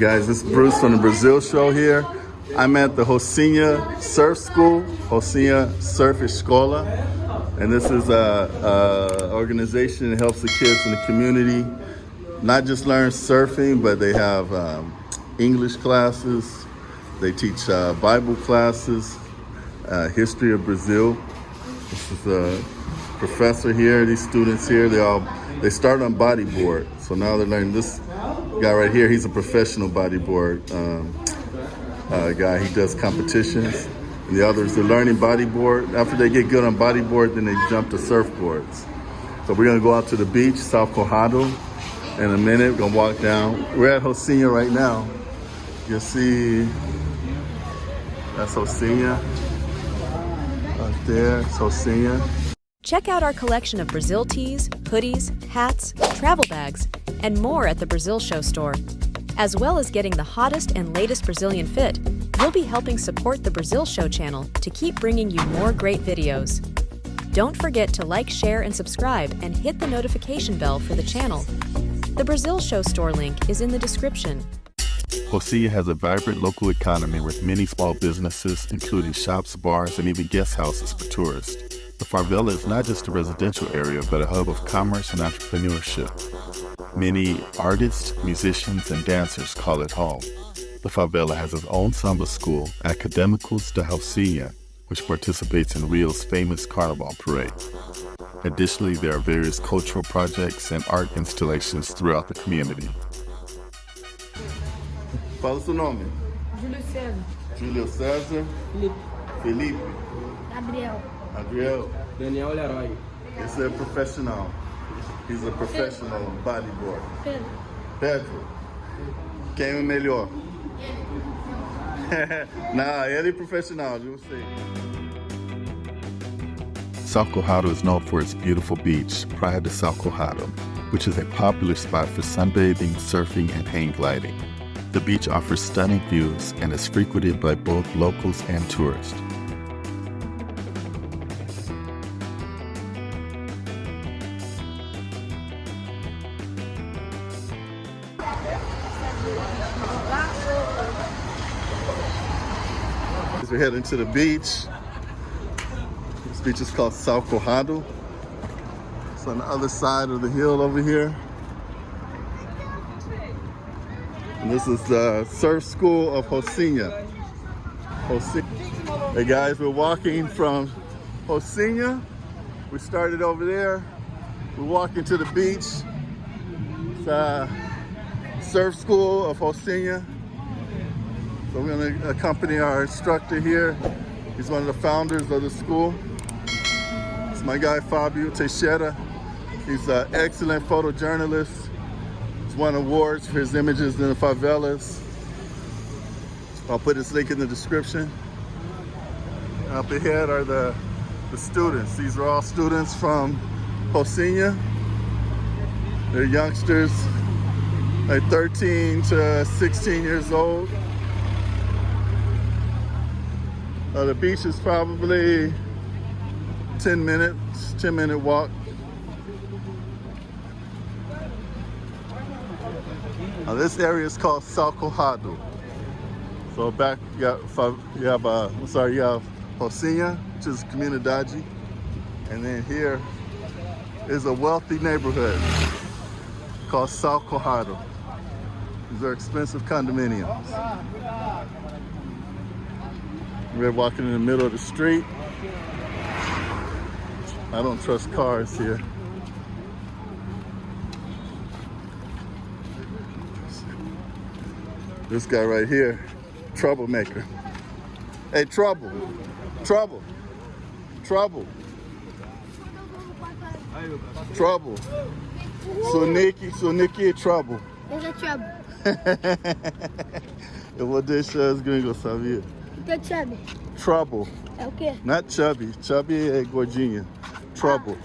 Guys, this is Bruce from the Brazil show here. I'm at the Rocinha Surf School, Rocinha Surf Escola. And this is a organization that helps the kids in the community not just learn surfing, but they have English classes. They teach Bible classes, history of Brazil. This is a professor here. These students here, they start on bodyboard. So now they're learning. This guy right here, he's a professional bodyboard guy. He does competitions. And the others, they're learning bodyboard. After they get good on bodyboard, then they jump to surfboards. So we're gonna go out to the beach, Sao Conrado, in a minute. We're gonna walk down. We're at Rocinha right now. You'll see, that's Rocinha. Right there, it's Rocinha. Check out our collection of Brazil tees, hoodies, hats, travel bags, and more at the Brazil Show store. As well as getting the hottest and latest Brazilian fit, you'll be helping support the Brazil Show channel to keep bringing you more great videos. Don't forget to like, share, and subscribe, and hit the notification bell for the channel. The Brazil Show store link is in the description. Rocinha has a vibrant local economy with many small businesses, including shops, bars, and even guest houses for tourists. The Favela is not just a residential area, but a hub of commerce and entrepreneurship. Many artists, musicians, and dancers call it home. The Favela has its own samba school, Academicals de Rocinha, which participates in Rio's famous Carnival parade. Additionally, there are various cultural projects and art installations throughout the community. Fala seu nome. Júlio César. Júlio César. Felipe. Felipe. Gabriel. Adriel. Daniel Leroy. Esse é profissional. He's a professional bodyboard. Pedro. Pedro. Quem é o melhor? Não, ele é profissional, eu sei. Sao Conrado is known for its beautiful beach, Praia de Sao Conrado, which is a popular spot for sunbathing, surfing, and hang gliding. The beach offers stunning views and is frequented by both locals and tourists. We're heading to the beach. This beach is called Sao Conrado. It's on the other side of the hill over here. And this is the surf school of Rocinha. Hey guys, we're walking from Rocinha. We started over there. We're walking to the beach. It's a surf school of Rocinha. So we're going to accompany our instructor here. He's one of the founders of the school. It's my guy Fabio Teixeira. He's an excellent photojournalist. He's won awards for his images in the favelas. I'll put his link in the description. And up ahead are the students. These are all students from Rocinha. They're youngsters, like 13 to 16 years old. The beach is probably 10-minute walk. Now this area is called Sao Conrado. So back you have Rocinha, which is Comunidade, and then here is a wealthy neighborhood called Sao Conrado. These are expensive condominiums. We're walking in the middle of the street. I don't trust cars here. This guy right here, troublemaker. Hey, trouble, trouble, trouble, trouble. Sonic é trouble. Eu já trouble. Eu vou deixar os gringos saber. O que é chubby? Trouble. É o quê? Not chubby. Chubby é gordinha. Trouble.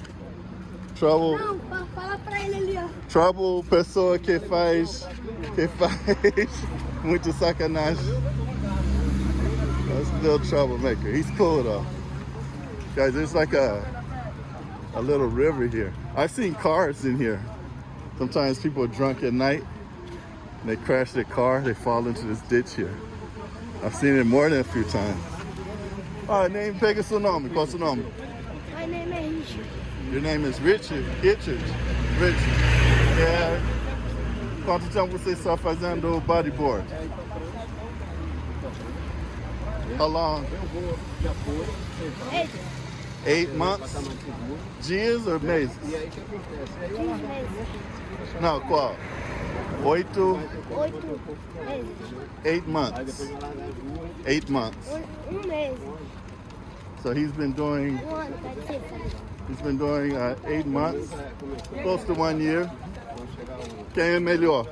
Trouble. Não, fala pra ele ali, ó. Trouble, pessoa que faz muito sacanagem. That's a little troublemaker. He's cool though. Guys, there's like a little river here. I've seen cars in here. Sometimes people are drunk at night and they crash their car, they fall into this ditch here. I've seen it more than a few times. Pega seu nome. Qual é o seu nome? My name is Richard. Your name is Richard. Richard. Quanto tempo você está fazendo bodyboard? How long? 8 months? Dias or meses? Não, qual? 8 meses. 8 months. 8 months. Mês. So he's been doing 8 months, close to 1 year. Quem é melhor?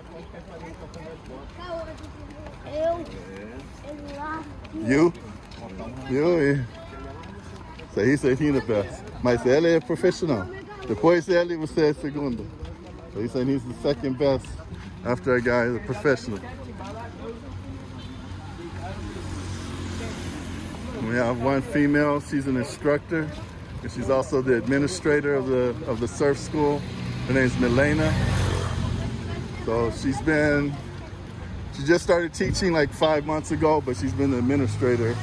You? So he said he's the best. Mas ele é profissional. Depois ele, você é segundo. So he said he's the second best after a guy, the professional. We have one female, she's an instructor, and she's also the administrator of the surf school. Her name's Milena. So she just started teaching like 5 months ago, but she's been the administrator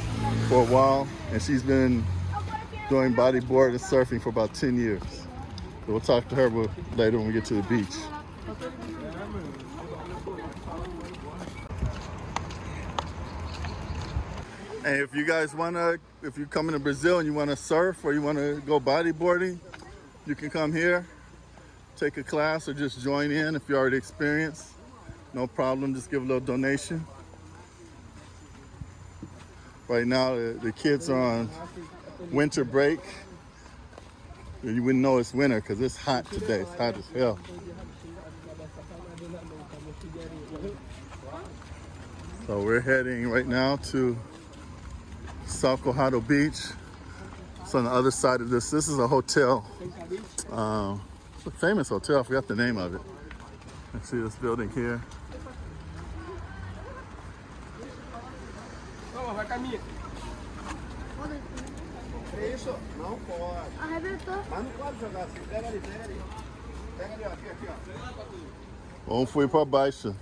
for a while, and she's been doing bodyboard and surfing for about 10 years. So we'll talk to her later when we get to the beach. And if you guys if you're coming to Brazil and you wanna surf or you wanna go bodyboarding, you can come here, take a class or just join in if you're already experienced. No problem, just give a little donation. Right now, the kids are on winter break. You wouldn't know it's winter because it's hot today, it's hot as hell. So we're heading right now to Sao Conrado Beach. It's on the other side of this. This is a hotel. It's a famous hotel. I forgot the name of it. Let's see this building here. Foi para baixo.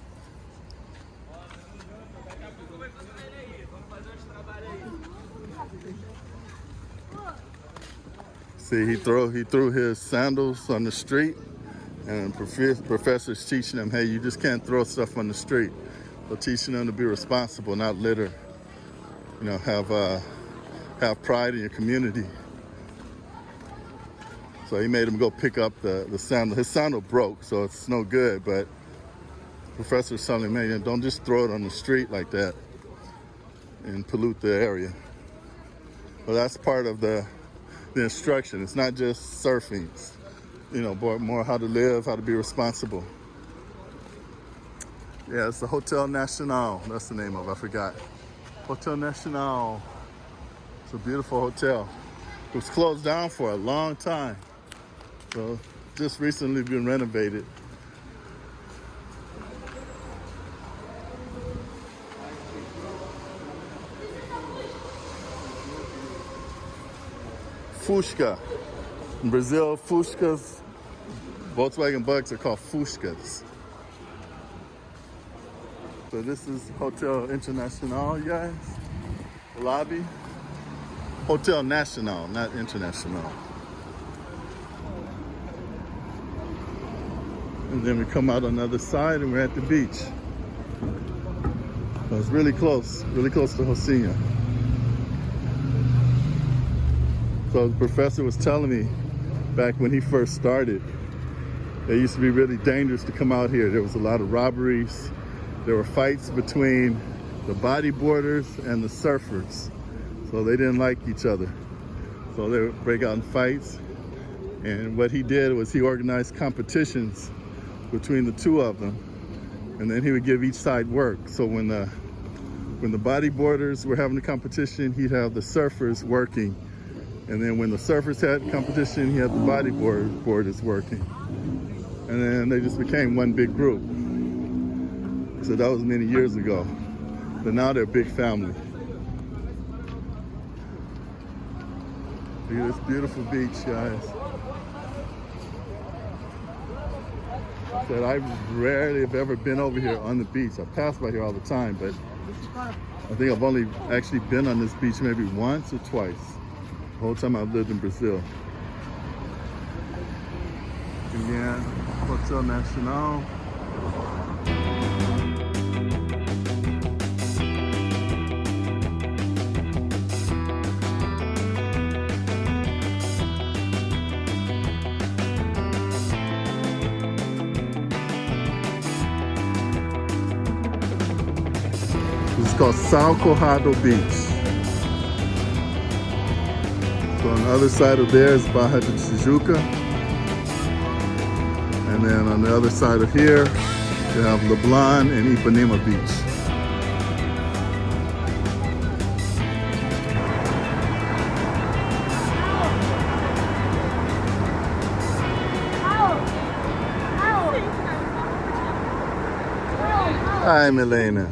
See, he threw his sandals on the street, and professor's teaching him, hey, you just can't throw stuff on the street. So teaching them to be responsible, not litter. You know, have pride in your community. So he made him go pick up the sandal. His sandal broke, so it's no good, but the professor's telling him, man, don't just throw it on the street like that and pollute the area. Well, that's part of the instruction. It's not just surfing. It's, you know, more how to live, how to be responsible. Yeah, it's the Hotel Nacional. That's the name of it. I forgot. Hotel Nacional. It's a beautiful hotel. It was closed down for a long time. So just recently been renovated. Fusca. In Brazil, Fuscas, Volkswagen Bugs are called Fuscas. So this is Hotel Internacional, you guys. The lobby. Hotel Nacional, not International. And then we come out on the other side and we're at the beach. So it's really close to Rocinha. So the professor was telling me back when he first started, it used to be really dangerous to come out here. There was a lot of robberies. There were fights between the bodyboarders and the surfers. So they didn't like each other. So they would break out in fights. And what he did was he organized competitions between the two of them. And then he would give each side work. So when the bodyboarders were having a competition, he'd have the surfers working. And then when the surfers had competition, he had the bodyboarders working. And then they just became one big group. So that was many years ago. But now they're a big family. Look at this beautiful beach, guys. Said I rarely have ever been over here on the beach. I pass by here all the time, but I think I've only actually been on this beach maybe once or twice. The whole time I've lived in Brazil. Again, Hotel Nacional. This is called Sao Conrado Beach. So on the other side of there is Barra de Tijuca. And then on the other side of here, you have Leblon and Ipanema Beach. Hi, Milena.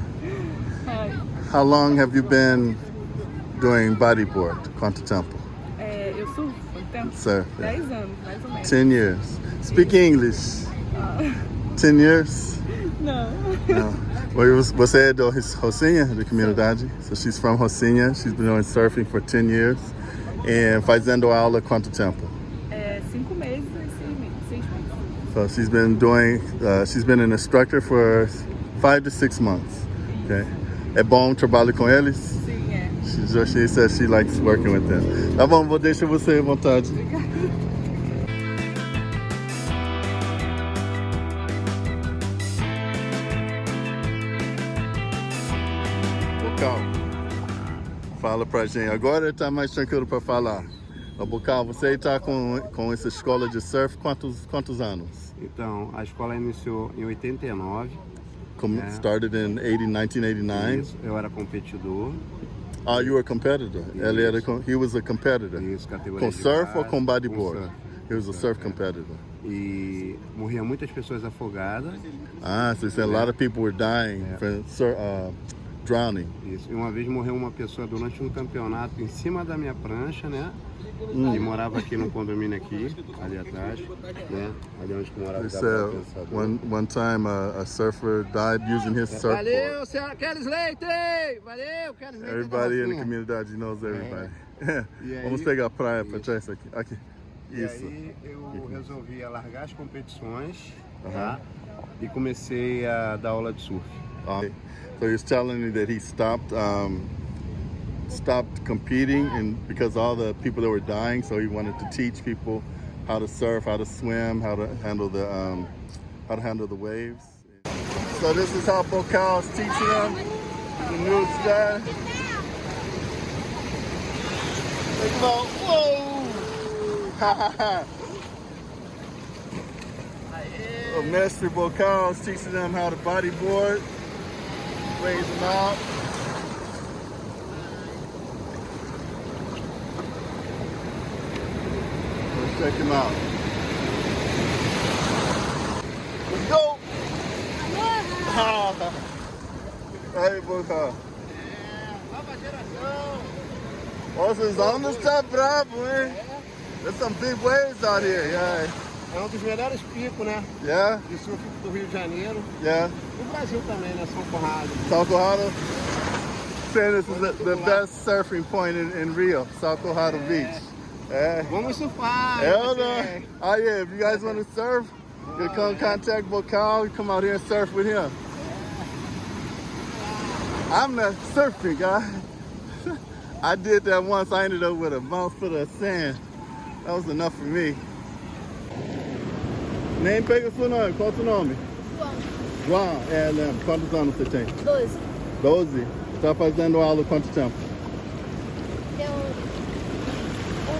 Hi. How long have you been doing bodyboard? Quanto tempo? Eu surfo há tempo? Surf. 10 anos, mais ou menos. 10 years. Speak English. 10 years? Não. No. Você é do Rocinha, da comunidade? So she's from Rocinha. She's been doing surfing for 10 years. And fazendo aula quanto tempo? 5 meses e 6 meses. So she's been doing, she's been an instructor for 5 to 6 months. Okay. É bom trabalhar com eles? Sim, é. She says she likes working with them. Tá bom, vou deixar você à vontade. Bocal, fala pra gente. Agora tá mais tranquilo pra falar. Bocal, você está com essa escola de surf quantos anos? Então, a escola iniciou em 89. Started in 1989. Isso, eu era competidor. Ah, you were a competitor. He was a competitor. Isso, categoria Com de surf base, ou com bodyboard? surf. He was a surf competitor. E morriam muitas pessoas afogadas. Ah, so you said a lot of people were dying from drowning. Isso. E uma vez morreu uma pessoa durante um campeonato em cima da minha prancha, né? Que morava aqui no condomínio aqui, ali atrás, né? Ali onde que morava. They said one time a surfer died using his surfboard. Valeu, Keles Leite! Valeu, Keles Leite! Everybody in the community knows everybody. Vamos pegar a praia para trás aqui. Aqui. E Isso. aí eu resolvi largar as competições, tá? E comecei a dar aula de surf. So he was telling me that he stopped competing because all the people that were dying. So he wanted to teach people how to surf, how to swim, how to handle the waves. So this is how Bocal is teaching them the new style. Think about whoa. So Master Bocal is teaching them how to bodyboard. Raise them out. Let's check him out. Let's go. Hey, Boca. Essas ondas tá brabo, hein? There's some big waves out here, yeah. É dos melhores picos, né? Yeah? De surf do Rio de Janeiro. Yeah. Do Brasil também, né? São Conrado. Sao Conrado? Saying this is the best surfing point in Rio, Sao Conrado Beach. Yeah. Vamos surfar. Hell no. Oh yeah, if you guys want to surf, you come contact Bocal, you come out here and surf with him. I'm not surfing, guy. I did that once, I ended up with a mouthful of sand. That was enough for me. Nem pega seu nome, qual é o seu nome? João. É, lembro. Quantos anos você tem? 12. 12? Tá fazendo aula há quanto tempo? Tem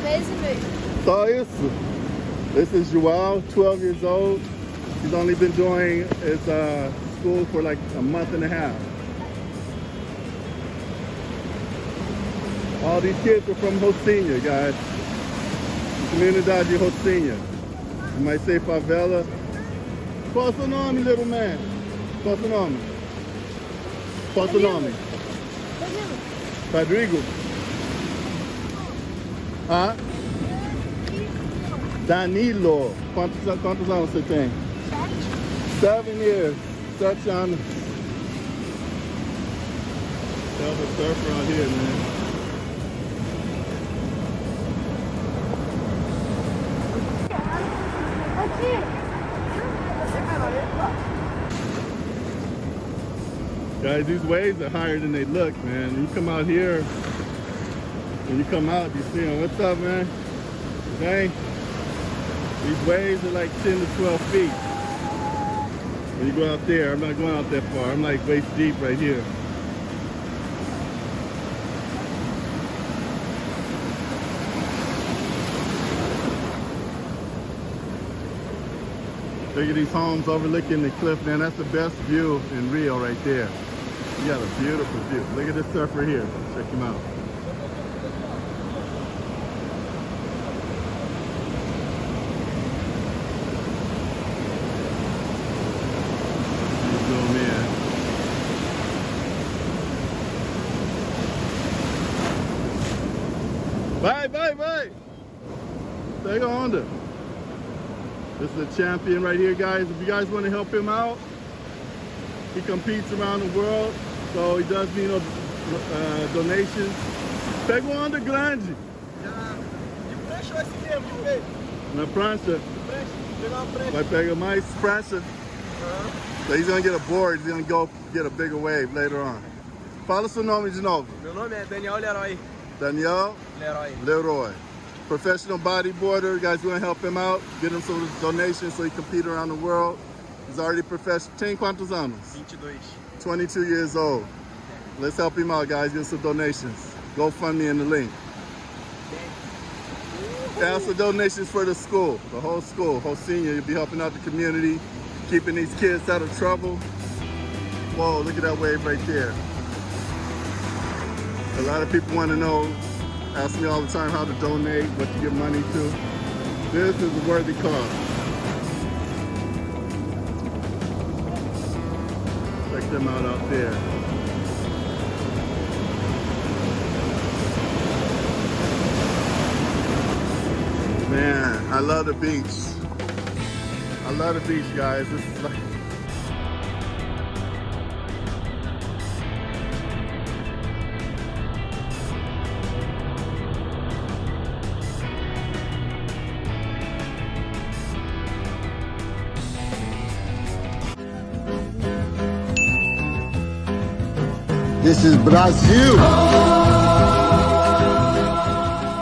mês e meio. Só isso? This is João, 12 years old. He's only been doing his school for like a month and a half. All these kids are from Rocinha, guys. Comunidade de Rocinha. You might say Favela. Qual é o seu nome, little man? Qual é o seu nome? Qual é o seu nome? Rodrigo? Ah? Danilo. Quantos anos você tem? 7 years. Such honor. Hell of a surfer out here, man. Guys, these waves are higher than they look, man. When you come out here, when you come out, you see them. What's up, man? Okay? These waves are like 10 to 12 feet. When you go out there, I'm not going out that far. I'm like waist deep right here. Look at these homes overlooking the cliff, man. That's the best view in Rio right there. You got a beautiful view. Look at this surfer here. Check him out. Zoom in. Bye, bye, bye. Take a Honda. This is a champion right here, guys. If you guys want to help him out, he competes around the world, so he does need donations. Pega uma onda grande. De prancha ou esse mesmo, de peito? Na prancha. Pegar uma prancha. Vai pegar mais prancha. So he's gonna get a board. He's gonna go get a bigger wave later on. Fala seu nome de novo. Meu nome é Daniel Leroy. Daniel Leroy. Professional bodyboarder. You guys want to help him out? Get him some donations so he can compete around the world. He's already professional. Tem quantos anos? 22. 22 years old. Let's help him out, guys. Get some donations. GoFundMe in the link. Also donations for the school, the whole school, Rocinha. You'll be helping out the community, keeping these kids out of trouble. Whoa, look at that wave right there. A lot of people want to know, ask me all the time how to donate, what to give money to. This is a worthy cause. Check them out there. Man, I love the beach. I love the beach, guys. This is like... This is Brazil.